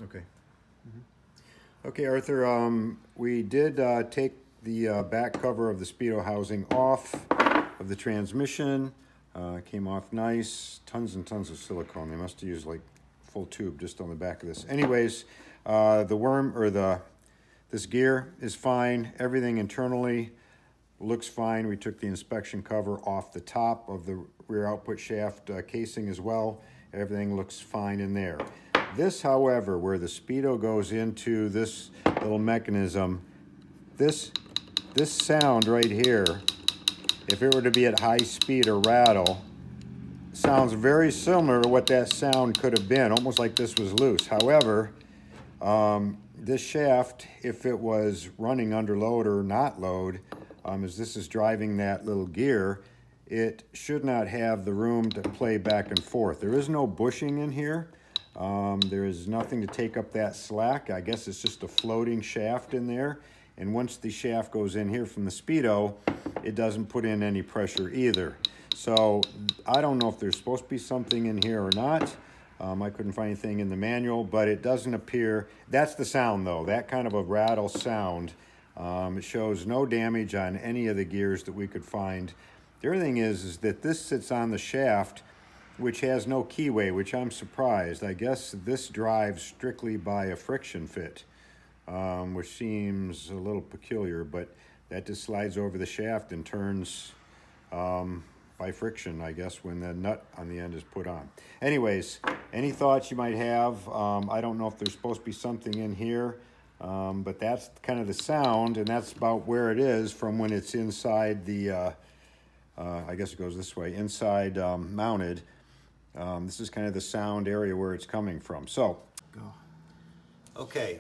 Okay. Okay, Arthur, we did take the back cover of the speedo housing off of the transmission. It came off nice. Tons and tons of silicone. They must have used like full tube just on the back of this. Anyways, this gear is fine. Everything internally looks fine. We took the inspection cover off the top of the rear output shaft casing as well. Everything looks fine in there. This, however, where the speedo goes into this little mechanism, this sound right here, if it were to be at high speed or rattle, sounds very similar to what that sound could have been, almost like this was loose. However, this shaft, if it was running under load or not load, as this is driving that little gear, it should not have the room to play back and forth. There is no bushing in here. There is nothing to take up that slack. I guess it's just a floating shaft in there. And once the shaft goes in here from the speedo, it doesn't put in any pressure either. So I don't know if there's supposed to be something in here or not. I couldn't find anything in the manual, but it doesn't appear. That's the sound though, that kind of a rattle sound. It shows no damage on any of the gears that we could find. The other thing is that this sits on the shaft, which has no keyway, which I'm surprised. I guess this drives strictly by a friction fit, which seems a little peculiar, but that just slides over the shaft and turns by friction, I guess, when the nut on the end is put on. Anyways, any thoughts you might have? I don't know if there's supposed to be something in here, but that's kind of the sound, and that's about where it is from when it's inside the, I guess it goes this way, inside mounted. This is kind of the sound area where it's coming from. So, go. Okay,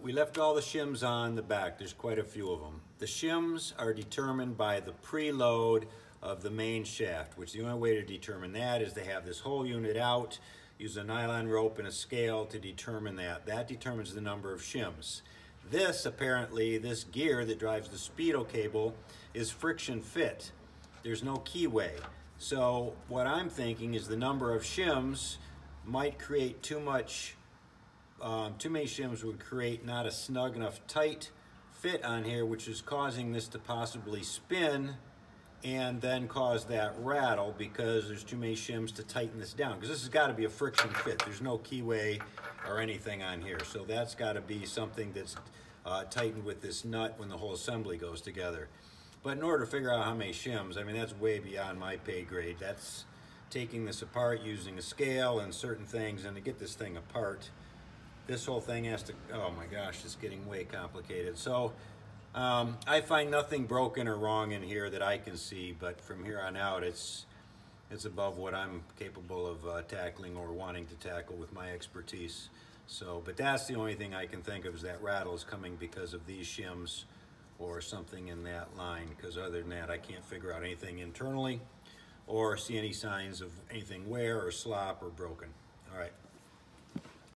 we left all the shims on the back. There's quite a few of them. The shims are determined by the preload of the main shaft, which the only way to determine that is to have this whole unit out, use a nylon rope and a scale to determine that. That determines the number of shims. This, apparently, this gear that drives the speedo cable is friction fit. There's no keyway. So what I'm thinking is the number of shims might create too many shims would create not a snug enough tight fit on here, which is causing this to possibly spin and then cause that rattle because there's too many shims to tighten this down. Because this has got to be a friction fit. There's no keyway or anything on here. So that's got to be something that's tightened with this nut when the whole assembly goes together. But in order to figure out how many shims, I mean, that's way beyond my pay grade. That's taking this apart using a scale and certain things, and to get this thing apart, this whole thing has to, oh my gosh, it's getting way complicated. So I find nothing broken or wrong in here that I can see, but from here on out, it's above what I'm capable of tackling or wanting to tackle with my expertise. So, but that's the only thing I can think of is that rattle is coming because of these shims or something in that line, because other than that I can't figure out anything internally or see any signs of anything wear or slop or broken. All right.